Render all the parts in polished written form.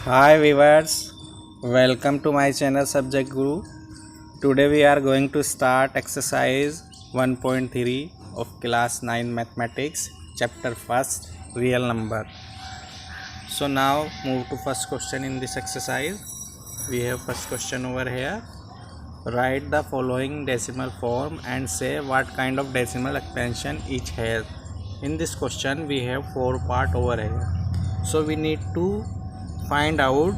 Hi viewers, welcome to my channel Subject Guru. Today we are going to start exercise 1.3 of class 9 mathematics, chapter 1st, real number. So now move to first question in this exercise. We have first question over here. Write the following decimal form and say what kind of decimal expansion each has. In this question we have 4 part over here. So we need to find out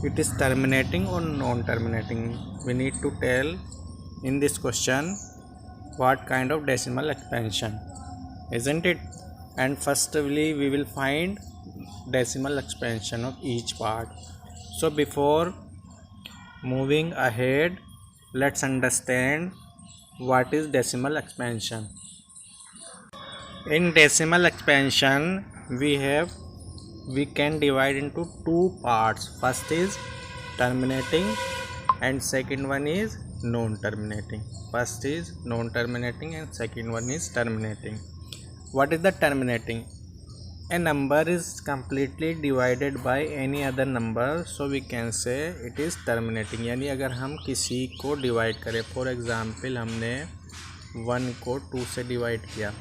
it is terminating or non-terminating. We need to tell in this question what kind of decimal expansion, isn't it? And firstly we will find decimal expansion of each part. So before moving ahead, let's understand what is decimal expansion. In decimal expansion we can divide into two parts. First is terminating and second one is non-terminating. First is non-terminating and second one is terminating. What is the terminating? A number is completely divided by any other number, so we can say it is terminating. यानी अगर हम किसी को divide करें, for example हमने 1 को 2 से divide किया,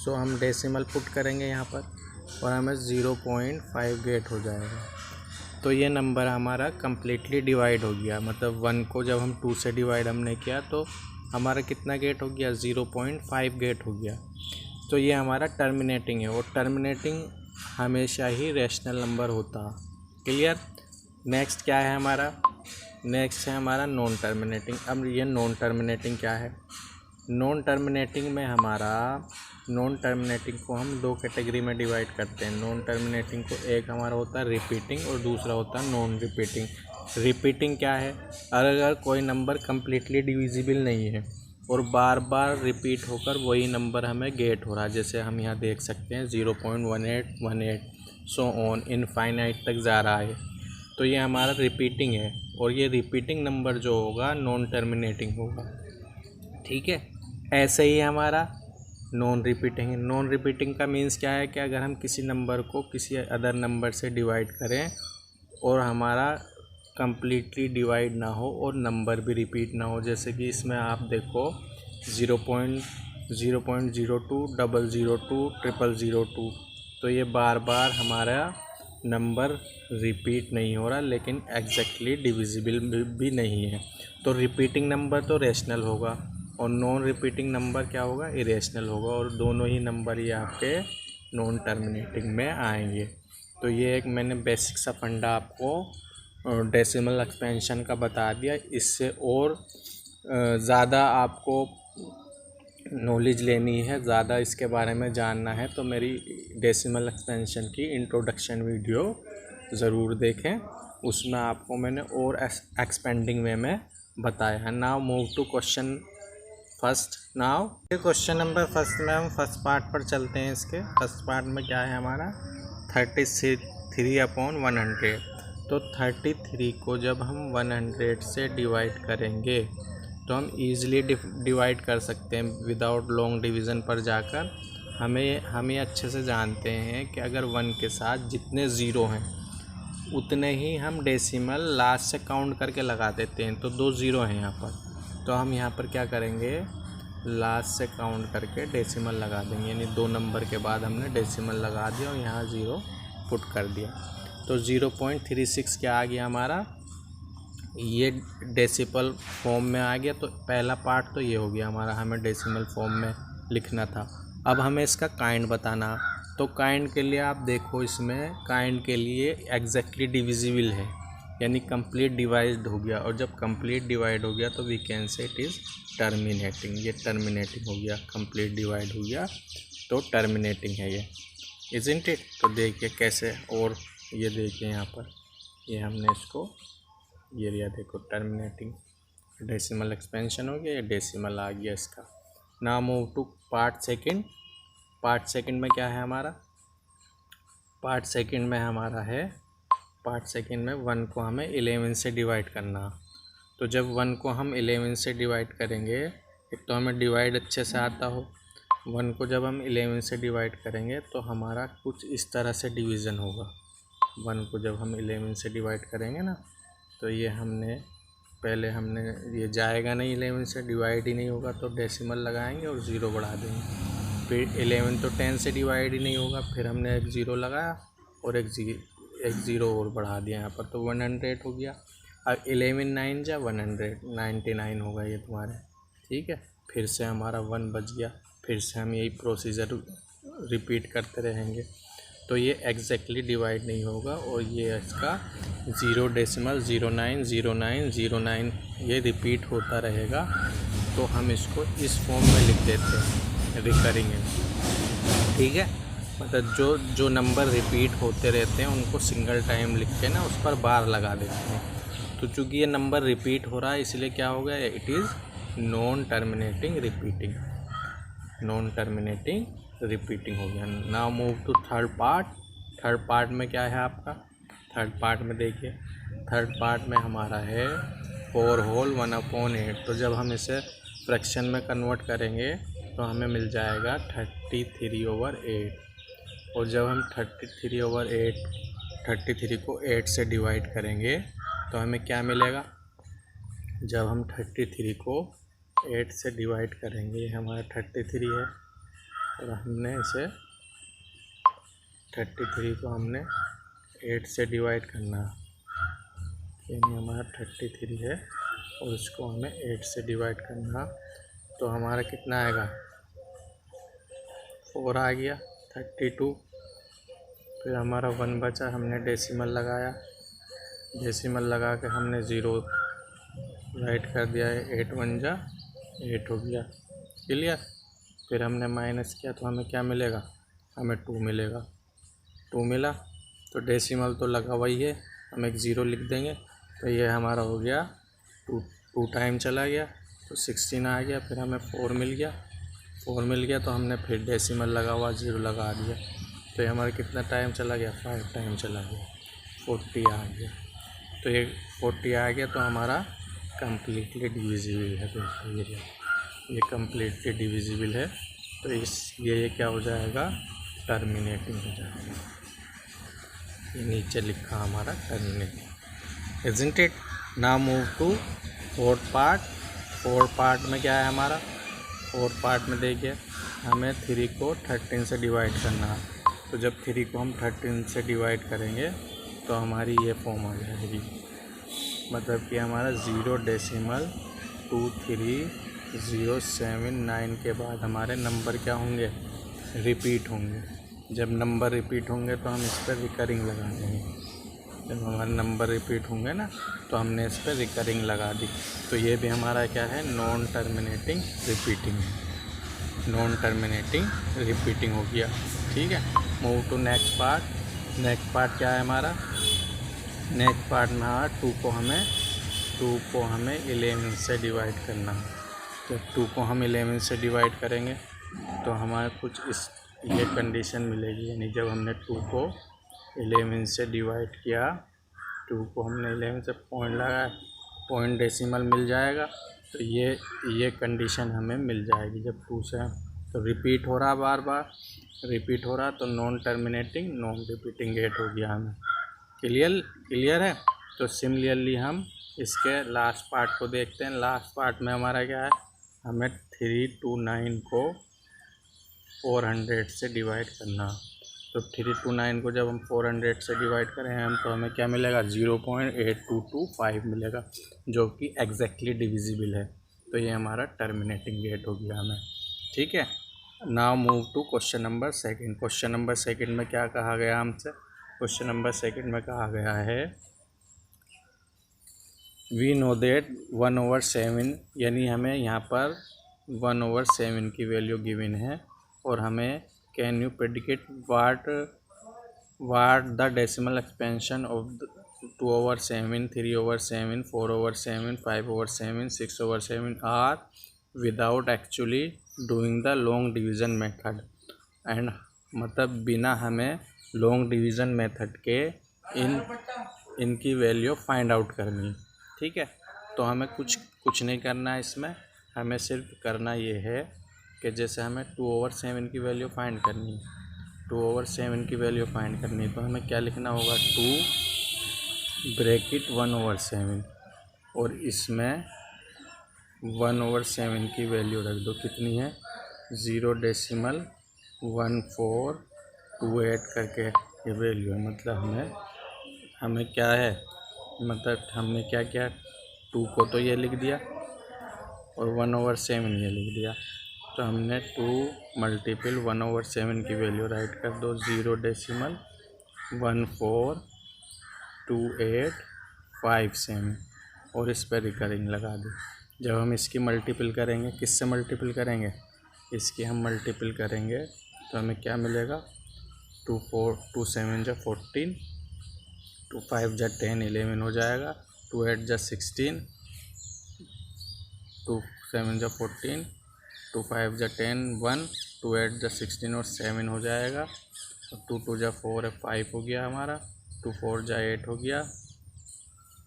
सो हम डेसिमल पुट करेंगे यहाँ पर और हमें 0.5 गेट हो जाएगा. तो ये नंबर हमारा कम्प्लीटली डिवाइड हो गया. मतलब 1 को जब हम 2 से डिवाइड हमने किया तो हमारा कितना गेट हो गया? 0.5 गेट हो गया. तो ये हमारा टर्मिनेटिंग है और टर्मिनेटिंग हमेशा ही रैशनल नंबर होता है. क्लियर? नेक्स्ट क्या है हमारा? नेक्स्ट है हमारा नॉन टर्मिनेटिंग. अब ये नॉन टर्मिनेटिंग क्या है? नॉन टर्मिनेटिंग में हमारा नॉन टर्मिनेटिंग को हम दो कैटेगरी में डिवाइड करते हैं. नॉन टर्मिनेटिंग को एक हमारा होता है रिपीटिंग और दूसरा होता है नॉन रिपीटिंग. रिपीटिंग क्या है? अगर कोई नंबर कम्प्लीटली डिविजिबल नहीं है और बार बार रिपीट होकर वही नंबर हमें गेट हो रहा है, जैसे हम यहाँ देख सकते हैं 0.1818 सो ऑन इनफाइनाइट तक जा रहा है, तो ये हमारा रिपीटिंग है. और ये रिपीटिंग नंबर जो होगा नॉन टर्मिनेटिंग होगा. ठीक है. ऐसे ही हमारा नॉन रिपीटिंग. नॉन रिपीटिंग का मीन्स क्या है कि अगर हम किसी नंबर को किसी अदर नंबर से डिवाइड करें और हमारा कम्प्लीटली डिवाइड ना हो और नंबर भी रिपीट ना हो, जैसे कि इसमें आप देखो 0.002 002 002, तो ये बार बार हमारा नंबर रिपीट नहीं हो रहा लेकिन एग्जैक्टली डिविजिबल भी नहीं है. तो रिपीटिंग नंबर तो रैशनल होगा और नॉन रिपीटिंग नंबर क्या होगा? इरेशनल होगा. और दोनों ही नंबर ये आपके नॉन टर्मिनेटिंग में आएंगे. तो ये एक मैंने बेसिक सा फंडा आपको डेसिमल एक्सपेंशन का बता दिया. इससे और ज़्यादा आपको नॉलेज लेनी है, ज़्यादा इसके बारे में जानना है तो मेरी डेसिमल एक्सपेंशन की इंट्रोडक्शन वीडियो ज़रूर देखें. उसमें आपको मैंने और एक्सपेंडिंग वे में बताया है. Now move to question first. Now question number first में हम फर्स्ट पार्ट पर चलते हैं. इसके फर्स्ट पार्ट में क्या है हमारा? 33/100. तो 33 को जब हम 100 से डिवाइड करेंगे तो हम ईज़िली डिवाइड कर सकते हैं विदाउट लॉन्ग डिवीज़न पर जाकर. हम ये अच्छे से जानते हैं कि अगर 1 के साथ जितने ज़ीरो हैं उतने ही हम डेसिमल लास्ट से काउंट करके लगा देते हैं. तो 2 ज़ीरो हैं यहाँ पर, तो हम यहाँ पर क्या करेंगे? लास्ट से काउंट करके डेसिमल लगा देंगे. यानी 2 नंबर के बाद हमने डेसिमल लगा दिया और यहाँ 0 पुट कर दिया. तो 0.36 क्या आ गया हमारा? ये डेसिमल फॉर्म में आ गया. तो पहला पार्ट तो ये हो गया हमारा, हमें डेसिमल फॉर्म में लिखना था. अब हमें इसका काइंड बताना. तो काइंड के लिए आप देखो, इसमें काइंड के लिए एग्जैक्टली डिविजिबल है यानी कंप्लीट डिवाइड हो गया. और जब कंप्लीट डिवाइड हो गया तो we can say it is terminating. ये टर्मिनेटिंग हो गया, कंप्लीट डिवाइड हो गया तो टर्मिनेटिंग है ये, इज़न्ट इट? तो देखिए कैसे. और ये देखिए यहाँ पर ये हमने इसको ये लिया, देखो टर्मिनेटिंग. डेसिमल एक्सपेंशन हो गया, ये डेसिमल आ गया इसका. Now move to part second. Part second में क्या है हमारा? पार्ट सेकंड में हमारा है, पार्ट सेकंड में 1 को हमें 11 से डिवाइड करना. तो जब 1 को हम 11 से डिवाइड करेंगे, एक तो हमें डिवाइड अच्छे से आता हो 1 को जब हम 11 से डिवाइड करेंगे तो हमारा कुछ इस तरह से डिवीज़न होगा। 1 को जब हम 11 से डिवाइड करेंगे ना, तो ये पहले हमने ये जाएगा नहीं, 11 से डिवाइड ही नहीं होगा तो डेसिमल लगाएंगे और 0 बढ़ा देंगे। फिर 11 तो 10 से डिवाइड ही नहीं होगा, फिर हमने एक 0 लगाया और एक 0 और बढ़ा दिया यहाँ पर, तो 100 हो गया। अब 11 9 जा 199 होगा ये तुम्हारे, ठीक है। फिर से हमारा 1 बच गया, फिर से हम यही प्रोसीजर रिपीट करते रहेंगे, तो ये एग्जैक्टली डिवाइड नहीं होगा और ये इसका 0.090909 ये रिपीट होता रहेगा। तो हम इसको इस फॉर्म में लिख देते हैं, रिकरिंग है, ठीक है। मतलब जो नंबर रिपीट होते रहते हैं उनको सिंगल टाइम लिख के ना उस पर बार लगा देते हैं। तो चूँकि ये नंबर रिपीट हो रहा है इसलिए क्या हो गया, it is non terminating repeating, non terminating repeating हो गया। Now move to third part. Third part में क्या है आपका, थर्ड पार्ट में देखिए, थर्ड पार्ट में हमारा है 4 होल 1/8। तो जब हम इसे फ्रैक्शन में कन्वर्ट करेंगे तो हमें मिल जाएगा 33/8। और जब हम 33 को 8 से डिवाइड करेंगे तो हमें क्या मिलेगा, जब हम 33 को 8 से डिवाइड करेंगे, हमारा 33 है और हमने इसे 33 को हमने 8 से डिवाइड करना, यानी हमारा 33 है और इसको हमें 8 से डिवाइड करना, तो हमारा कितना आएगा, 4 आ गया 32। फिर हमारा 1 बचा, हमने डेसिमल लगाया, डेसिमल लगा के हमने 0 राइट कर दिया है, 8 1 जा 8 हो गया, क्लियर। फिर हमने माइनस किया तो हमें क्या मिलेगा, हमें 2 मिलेगा, 2 मिला तो डेसिमल तो लगा वही है, हम एक 0 लिख देंगे, तो ये हमारा हो गया 2 टाइम चला गया तो 16 आ गया। फिर हमें 4 मिल गया, 4 मिल गया तो हमने फिर डेसिमल लगा हुआ 0 लगा दिया, तो ये हमारा कितना टाइम चला गया, 5 टाइम चला गया, 40 आ गया। तो ये 40 आ गया तो हमारा कम्प्लीटली डिविजिबल है, देखिए ये कम्प्लीटली डिविजिबल है, तो ये क्या हो जाएगा, टर्मिनेटिंग हो जाएगा। ये नीचे लिखा हमारा terminating, isn't it. Now move to fourth part. Fourth part में क्या है हमारा, फोर्थ पार्ट में देखिए हमें 3 को 13 से डिवाइड करना है, तो जब 3 को हम 13 से डिवाइड करेंगे तो हमारी ये फॉर्म आ जाएगी, मतलब कि हमारा 0.2307 के बाद हमारे नंबर क्या होंगे, रिपीट होंगे। जब नंबर रिपीट होंगे तो हम इस पर रिकरिंग लगा देंगे, जब हमारे नंबर रिपीट होंगे ना तो हमने इस पर रिकरिंग लगा दी, तो ये भी हमारा क्या है, नॉन टर्मिनेटिंग रिपीटिंग है, नॉन टर्मिनेटिंग रिपीटिंग हो गया, ठीक है। Move to next part. Next part क्या है हमारा, नेक्स्ट पार्ट में हमारा 2 को हमें 11 से डिवाइड करना है। जब 2 को हम 11 से डिवाइड करेंगे तो हमारे कुछ ये कंडीशन मिलेगी, यानी जब हमने 2 को 11 से डिवाइड किया, 2 को हमने 11 से पॉइंट लगाया, पॉइंट डेसिमल मिल जाएगा, तो ये कंडीशन हमें मिल जाएगी। जब 2 से तो रिपीट हो रहा, बार बार रिपीट हो रहा, तो non terminating non repeating get हो गया हमें, क्लियर है। तो सिमिलरली हम इसके लास्ट पार्ट को देखते हैं। लास्ट पार्ट में हमारा क्या है, हमें 329 को 400 से डिवाइड करना, तो 329 को जब हम 400 से डिवाइड करें हम तो हमें क्या मिलेगा, 0.8225 मिलेगा, जो कि एग्जैक्टली डिविजिबल है, तो ये हमारा टर्मिनेटिंग गेट हो गया हमें, ठीक है। Now move to question number second. Question number second में क्या कहा गया हमसे, क्वेश्चन नंबर सेकंड में कहा गया है, वी नो दैट 1/7, यानी हमें यहाँ पर 1/7 की वैल्यू गिवन है और हमें can you predicate what the decimal expansion of 2/7, 3/7, 4/7, 5/7, 6/7 are without actually doing the long division method. And मतलब बिना हमें लॉन्ग डिवीज़न मेथड के इनकी वैल्यू फाइंड आउट करनी, ठीक है। तो हमें कुछ नहीं करना है इसमें, हमें सिर्फ करना ये है कि जैसे हमें 2/7 की वैल्यू फाइंड करनी है, 2/7 की वैल्यू फाइंड करनी है, तो हमें क्या लिखना होगा, 2 ब्रैकेट 1/7 और इसमें 1/7 की वैल्यू रख दो, कितनी है 0.1428 करके ये वैल्यू है। मतलब हमें क्या है, मतलब हमने क्या किया, 2 को तो ये लिख दिया और 1/7 ये लिख दिया, तो हमने 2 मल्टीपल 1/7 की वैल्यू राइट कर दो, 0.142857 और इस पर रिकरिंग लगा दी। जब हम इसकी मल्टीपल करेंगे, किससे मल्टीपल करेंगे, इसकी हम मल्टीपल करेंगे तो हमें क्या मिलेगा, 2 7 जा 14, 2 5 जा 10 11 हो जाएगा, 2 8 जा 16, 2 7 जा 14, 2 5 जा 10 1, 2 8 जा 16 और 7 हो जाएगा, और 2 2 जा 4 है 5 हो गया हमारा, 2 4 जा 8 हो गया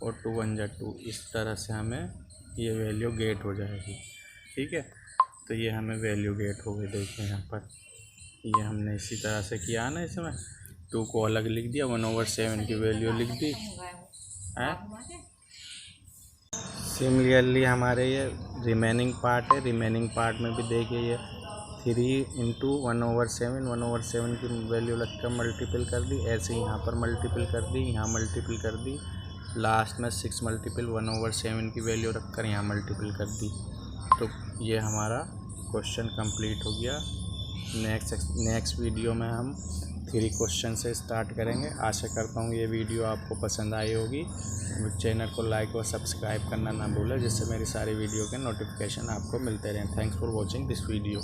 और 2 1 जा 2। इस तरह से हमें ये वैल्यू गेट हो जाएगी। ठीक है, तो ये हमें वैल्यू गेट हो गई। देखिए यहाँ पर ये हमने इसी तरह से किया ना, इसमें 2 को अलग लिख दिया, 1/7 की वैल्यू लिख दी है। सिमिलरली हमारे ये रिमेनिंग पार्ट है, रिमेनिंग पार्ट में भी देखिए ये 3 × 1/7 की वैल्यू लगकर मल्टीपल कर दी, ऐसे ही यहाँ पर मल्टीपल कर दी, यहाँ मल्टीपल कर दी, लास्ट में 6 मल्टीपल 1/7 की वैल्यू रखकर यहाँ मल्टीपल कर दी। तो ये हमारा क्वेश्चन कंप्लीट हो गया। नेक्स्ट वीडियो में हम 3 क्वेश्चन से स्टार्ट करेंगे। आशा करता हूँ ये वीडियो आपको पसंद आई होगी। चैनल को लाइक और सब्सक्राइब करना ना भूलें, जिससे मेरी सारी वीडियो के नोटिफिकेशन आपको मिलते रहें। Thanks for watching this video.